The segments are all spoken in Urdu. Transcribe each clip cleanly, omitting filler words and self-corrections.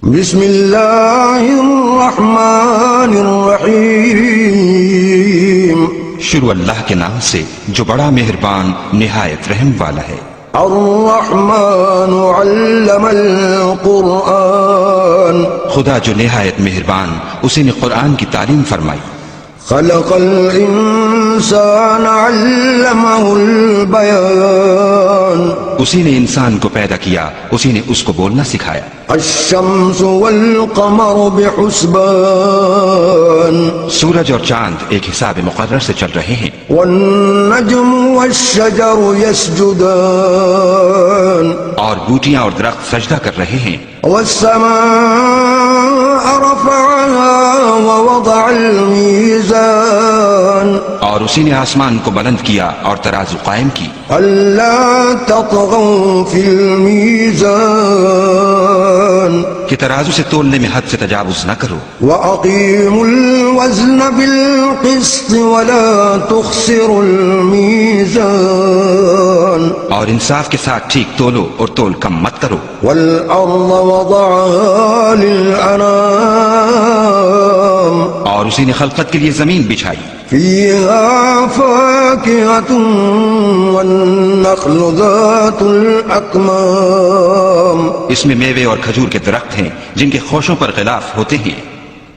بسم اللہ الرحمن الرحیم، شروع اللہ کے نام سے جو بڑا مہربان نہایت رحم والا ہے۔ الرحمن علم القرآن، خدا جو نہایت مہربان اسی نے قرآن کی تعلیم فرمائی۔ خلق الانسان علمہ البیان، اسی نے انسان کو پیدا کیا، اسی نے اس کو بولنا سکھایا۔ الشمس والقمر بحسبان، سورج اور چاند ایک حساب مقرر سے چل رہے ہیں۔ والنجم والشجر يسجدان، اور بوٹیاں اور درخت سجدہ کر رہے ہیں۔ والسماء رفعها ووضع الميزان، اور اسی نے آسمان کو بلند کیا اور ترازو قائم کی۔ ألا تطغوا في الميزان، کہ ترازو سے تولنے میں حد سے تجاوز نہ کرو۔ وأقيموا الوزن بالقسط ولا تخسروا الميزان، اور انصاف کے ساتھ ٹھیک تولو اور تول کم مت کرو۔ والأرض وضعها للأنام، اور اسی نے خلقت کے لیے زمین بچھائی۔ فيها فاكهة والنخل ذات الأكمام، اس میں میوے اور کھجور کے درخت ہیں جن کے خوشوں پر غلاف ہوتے ہیں۔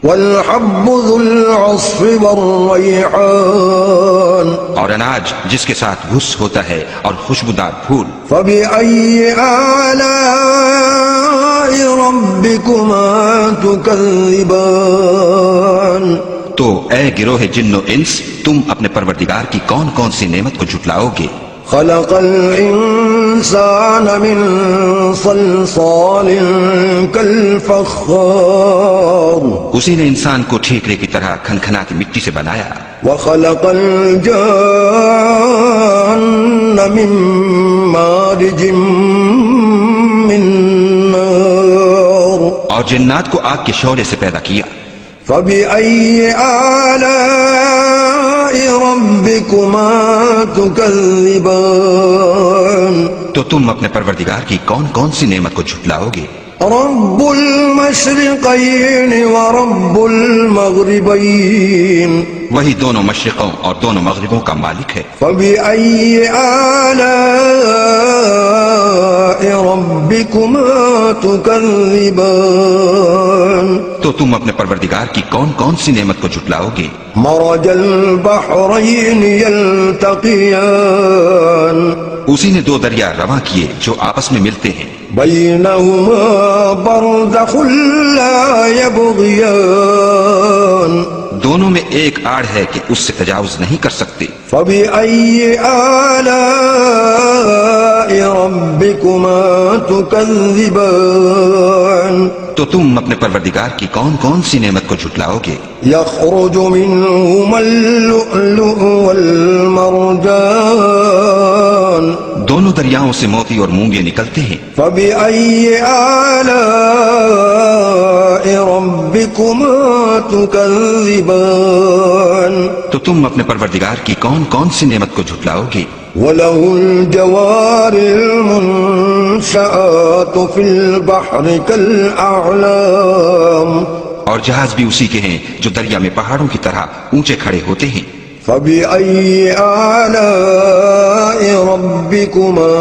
والحب ذو العصف والريحان، اور اناج جس کے ساتھ گھس ہوتا ہے اور خوشبودار پھول۔ فبأي آلاء ربكما تكذبان، تو اے گروہ جن و انس، تم اپنے پروردگار کی کون کون سی نعمت کو جھٹلاؤ گے؟ خلق الإنسان من صلصال كالفخار، اسی نے انسان کو ٹھیکرے کی طرح کھنکھناتی مٹی سے بنایا۔ وخلق الجان من مارج من نار، اور جنات کو آگ کے شعلے سے پیدا کیا۔ فبأي آلاء ربكما تكذبان، تو تم اپنے پروردگار کی کون کون سی نعمت کو جھٹلاؤ گے؟ رب المشرقين ورب المغربين، وہی دونوں مشرقوں اور دونوں مغربوں کا مالک ہے۔ فبأي آلاء ربكما تكذبان، تو تم اپنے پروردگار کی کون کون سی نعمت کو جھٹلاؤ گے؟ مرج البحرين يلتقيان، اسی نے دو دریا رواں کیے جو آپس میں ملتے ہیں۔ بينهما برزخ لا يبغيان، دونوں میں ایک آڑ ہے کہ اس سے تجاوز نہیں کر سکتے۔ فبأي آلاء ربكما تكذبان، تو تم اپنے پروردگار کی کون کون سی نعمت کو جھٹلاؤ گے؟ يخرج منهما اللؤلؤ والمرجان، دونوں دریاؤں سے موتی اور مونگے نکلتے ہیں۔ فبأي آلاء ربكما تكذبان، تو تم اپنے پروردگار کی کون کون سی نعمت کو جھٹلاؤ گے؟ وله الجوار المنشآت في البحر كالأعلام، اور جہاز بھی اسی کے ہیں جو دریا میں پہاڑوں کی طرح اونچے کھڑے ہوتے ہیں۔ فبأي آلاء ربكما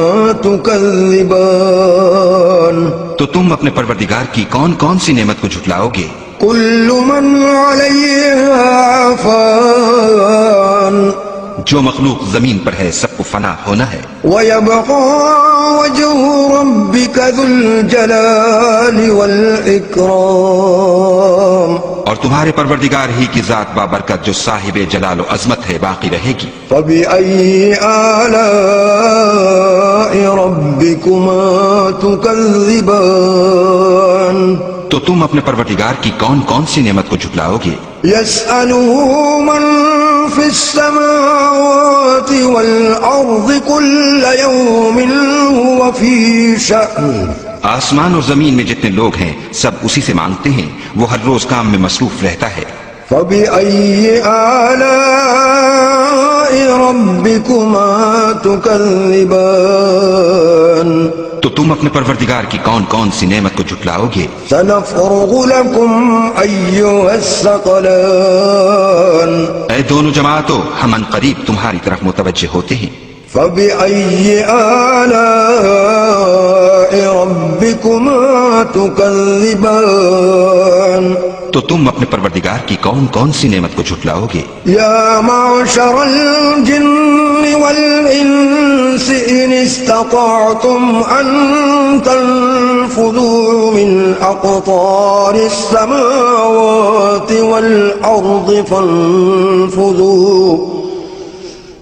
تكذبان، تو تم اپنے پروردگار کی کون کون سی نعمت کو جھٹلاؤ گے؟ كل من عليها فان، جو مخلوق زمین پر ہے سب کو فنا ہونا ہے۔ ويبقى وجه ربك ذو الجلال والإكرام، اور تمہارے پروردگار ہی کی ذات بابرکت جو صاحب جلال و عظمت ہے باقی رہے گی۔ فبأي آلاء ربكما تكذبان، تو تم اپنے پروردگار کی کون کون سی نعمت کو جھٹلاؤ گے؟ يسأله من في السماوات والأرض كل يوم هو في شأن، آسمان اور زمین میں جتنے لوگ ہیں سب اسی سے مانگتے ہیں، وہ ہر روز کام میں مصروف رہتا ہے۔ فبأي آلاء ربكما تكذبان تو تم اپنے پروردگار کی کون کون سی نعمت کو جھٹلاؤ گے؟ سنفرغ لكم أيها الثقلان اے دونوں جماعتوں، ہم عنقریب تمہاری طرف متوجہ ہوتے ہیں۔ فبأي آلاء ربكما تكذبان تو تم اپنے پروردگار کی کون کون سی نعمت کو جھٹلاؤ گے؟ يا معشر الجن والإنس إن استطعتم أن تنفذوا من أقطار السماوات والأرض فانفذوا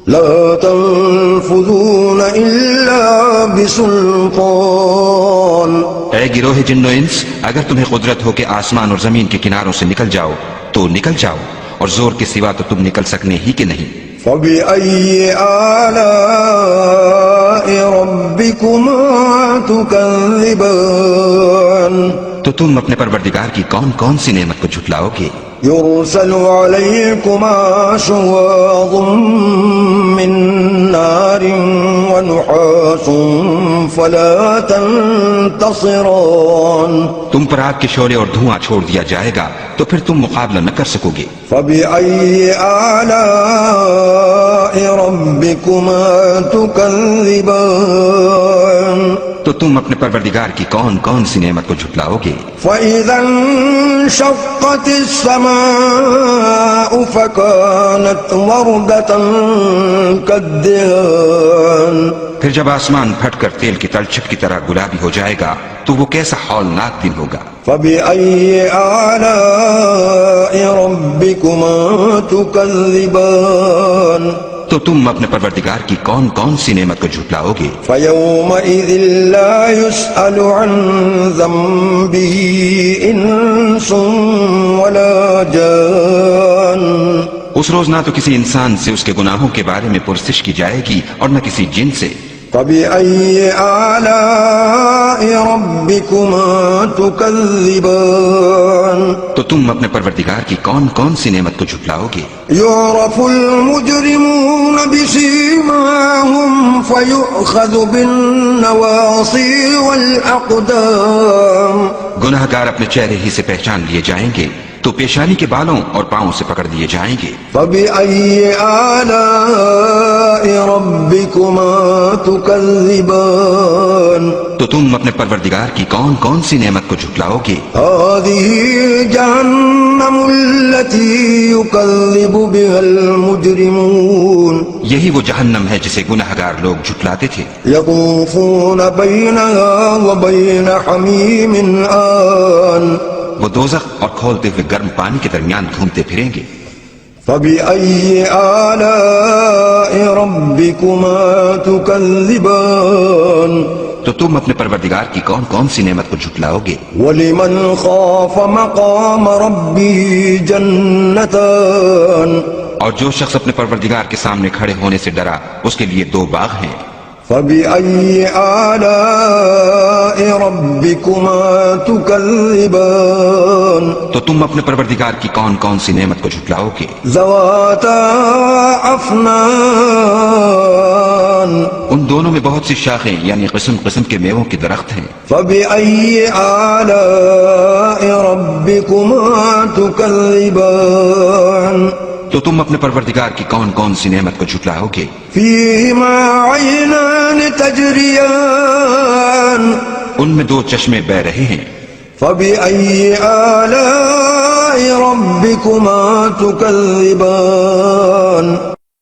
لا تنفذون إلا بسلطان اے گروہ جن و انس، اگر تمہیں قدرت ہو کہ آسمان اور زمین کے کناروں سے نکل جاؤ تو نکل جاؤ، اور زور کے سوا تو تم نکل سکنے ہی کہ نہیں۔ فبأي آلاء ربكما تكذبان تو تم اپنے پروردگار کی کون کون سی نعمت کو جھٹلاؤ گے؟ يرسل عليكما شواظ من نار ونحاس فلا تنتصران تم پر آگ کے شعلے اور دھواں چھوڑ دیا جائے گا تو پھر تم مقابلہ نہ کر سکو گے۔ فبأي آلاء ربكما تكذبان تو تم اپنے پروردگار کی کون کون سی نعمت کو جھٹلاؤ گے؟ فإذا انشقت السماء فكانت وردة كالدهان پھر جب آسمان پھٹ کر تیل کی تلچھٹ کی طرح گلابی ہو جائے گا تو وہ کیسا ہولناک دن ہوگا۔ فبأي آلاء ربكما تكذبان تو تم اپنے پروردگار کی کون کون سی نعمت کو جھٹلاؤ گے؟ فيومئذ لا يسأل عن ذنبه إنس ولا جان اس روز نہ تو کسی انسان سے اس کے گناہوں کے بارے میں پرسش کی جائے گی اور نہ کسی جن سے۔ فبأي آلاء ربكما تكذبان تو تم اپنے پروردگار کی کون کون سی نعمت کو جھٹلاؤ گے؟ يعرف المجرمون بسيماهم فيؤخذ بالنواصي والأقدام گناہگار اپنے چہرے ہی سے پہچان لیے جائیں گے تو پیشانی کے بالوں اور پاؤں سے پکڑ دیے جائیں گے۔ فبأي آلاء ربكما تكذبان تو تم اپنے پروردگار کی کون کون سی نعمت کو جھٹلاؤ گے؟ هذه جهنم التي يكذب بها المجرمون یہی وہ جہنم ہے جسے گناہگار لوگ جھٹلاتے تھے۔ يطوفون بينها وبين حميم آن وہ دوزخ اور کھولتے ہوئے گرم پانی کے درمیان گھومتے پھریں گے۔ فبأي آلاء ربكما تكذبان تو تم اپنے پروردگار کی کون کون سی نعمت کو جھٹلاؤ گے؟ ولمن خاف مقام ربه جنتان اور جو شخص اپنے پروردگار کے سامنے کھڑے ہونے سے ڈرا اس کے لیے دو باغ ہیں۔ فبأي آلاء ربكما تكذبان تو تم اپنے پروردگار کی کون کون سی نعمت کو جھٹلاؤ گے؟ ذواتا أفنان ان دونوں میں بہت سی شاخیں یعنی قسم قسم کے میووں کے درخت ہیں۔ فبأي آلاء ربكما تكذبان تو تم اپنے پروردگار کی کون کون سی نعمت کو جھٹلاؤ گے؟ فيهما عينان تجريان ان میں دو چشمے بہ رہے ہیں۔ فبأي آلاء ربكما تكذبان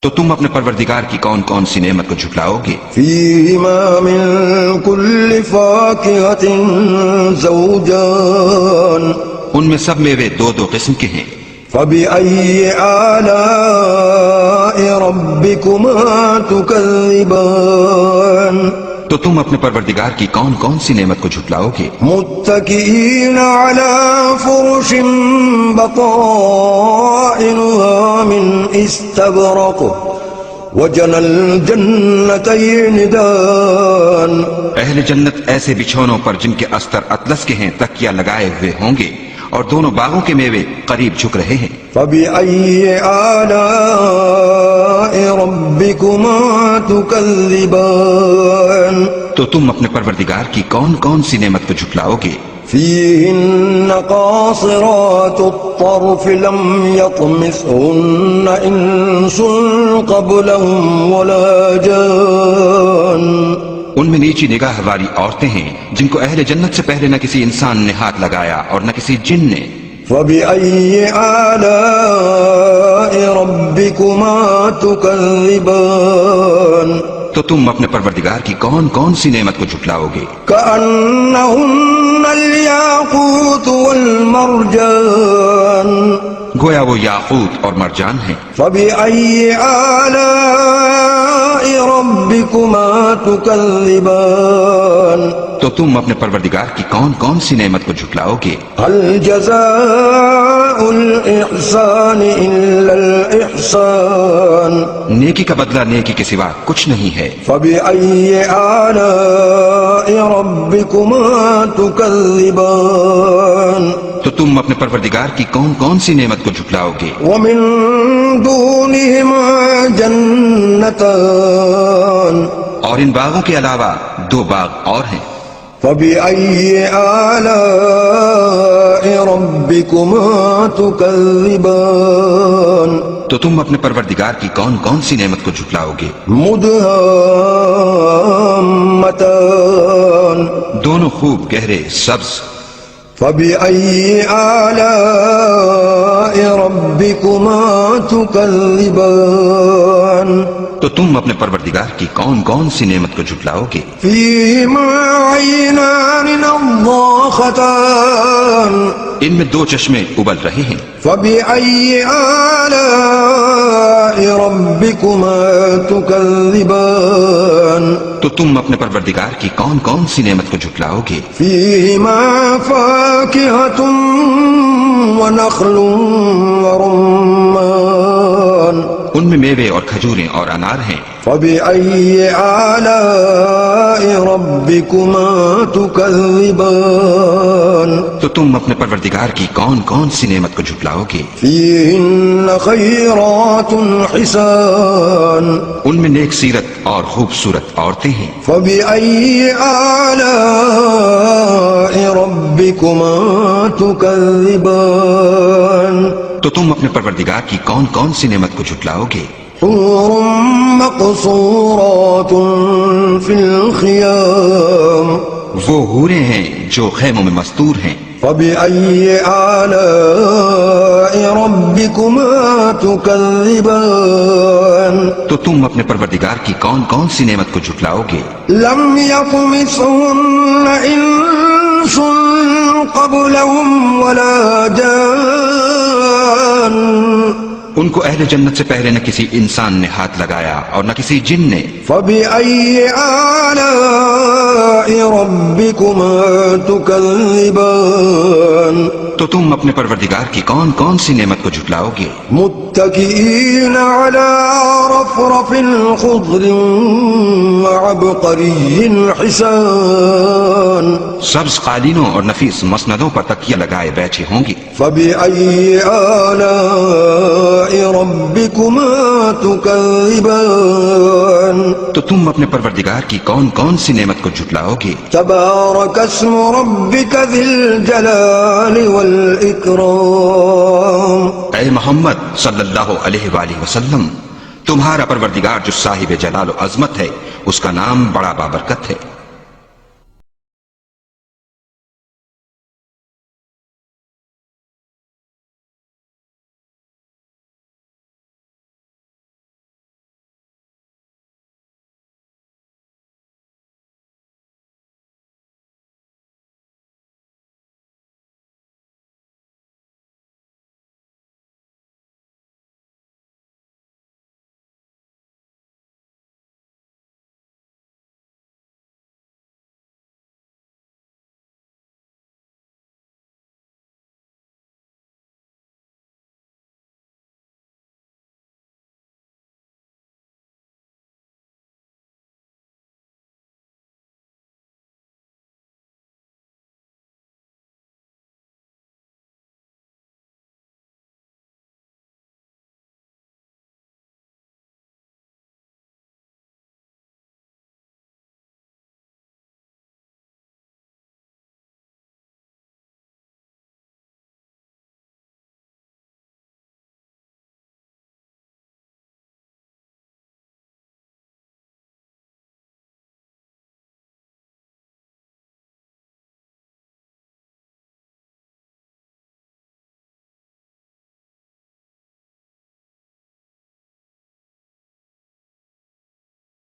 تو تم اپنے پروردگار کی کون کون سی نعمت کو جھٹلاؤ گے؟ فيهما من كل فاكهة زوجان ان میں سب میوے دو دو قسم کے ہیں۔ فبأي آلاء ربكما تكذبان تو تم اپنے پروردگار کی کون کون سی نعمت کو جھٹلاؤ گے؟ متكئين على فرش بطائنها من استبرق وجنى الجنتين دان اہل جنت ایسے بچھونوں پر جن کے استر اطلس کے ہیں تکیہ لگائے ہوئے ہوں گے، اور دونوں باغوں کے میوے قریب جھک رہے ہیں. فبأي آلاء ربكما تكذبان تو تم اپنے پروردگار کی کون کون سی نعمت کو جھٹلاؤ گے؟ فيهن قاصرات الطرف لم يطمثهن إنس قبلهم ولا جان. ان میں نیچی نگاہ والی عورتیں ہیں جن کو اہل جنت سے پہلے نہ کسی انسان نے ہاتھ لگایا اور نہ کسی جن نے. فبأي آلاء ربكما تكذبان تو تم اپنے پروردگار کی کون کون سی نعمت کو جھٹلاؤ گے؟ كأنهن الياقوت والمرجان گویا وہ یاقوت اور مرجان ہیں. فبأي آلاء ربكما تكذبان تو تم اپنے پروردگار کی کون کون سی نعمت کو جھٹلاؤ گے؟ هل جزاء الإحسان إلا الإحسان نیکی کا بدلہ نیکی کے سوا کچھ نہیں ہے. فبأي آلاء ربكما تكذبان تو تم اپنے پروردگار کی کون کون سی نعمت کو جھٹلاؤ گے؟ ومن دونهما جنتان اور ان باغوں کے علاوہ دو باغ اور ہیں. فبأي آلاء ربكما تكذبان تو تم اپنے پروردگار کی کون کون سی نعمت کو جھٹلاؤ گے؟ مدهامتان دونوں خوب گہرے سبز. فبأي آلاء ربكما تكذبان تو تم اپنے پروردگار کی کون کون سی نعمت کو جھٹلاؤ گے؟ فيهما عينان نضاختان ان میں دو چشمے ابل رہے ہیں. فبأي آلاء ربكما تكذبان تو تم اپنے پروردگار کی کون کون سی نعمت کو جھٹلاؤ گے؟ فيهما فاكهة ونخل ورمان ان میں میوے اور کھجوریں اور انار ہیں. فبأي آلاء ربكما تكذبان تو تم اپنے پروردگار کی کون کون سی نعمت کو جھٹلاؤ گے؟ فيهن خيرات حسان ان میں نیک سیرت اور خوبصورت عورتیں ہیں. فبأي آلاء ربكما تكذبان تو تم اپنے پروردگار کی کون کون سی نعمت کو جھٹلاؤ گے؟ حور مقصورات في الخيام وہ حوریں ہیں جو خیموں میں مستور ہیں. فبأي آلاء ربكما تكذبان تو تم اپنے پروردگار کی کون کون سی نعمت کو جھٹلاؤ گے؟ لم يطمثهن إنس قبلهم ولا جان ان کو اہل جنت سے پہلے نہ کسی انسان نے ہاتھ لگایا اور نہ کسی جن نے. فبأي آلاء ربكما تكذبان تو تم اپنے پروردگار کی کون کون سی نعمت کو جھٹلاؤ گے؟ متكئين على رفرف خضر وعبقري حسان سبز قالینوں اور نفیس مسندوں پر تکیہ لگائے بیٹھے ہوں گے. فبأي آلاء ربكما تكذبان تو تم اپنے پروردگار کی کون کون سی نعمت کو جھٹلاؤ گے؟ تبارك اسم ربك ذي الجلال والإكرام اے محمد صلی اللہ علیہ وآلہ وسلم، تمہارا پروردگار جو صاحب جلال و عظمت ہے، اس کا نام بڑا بابرکت ہے.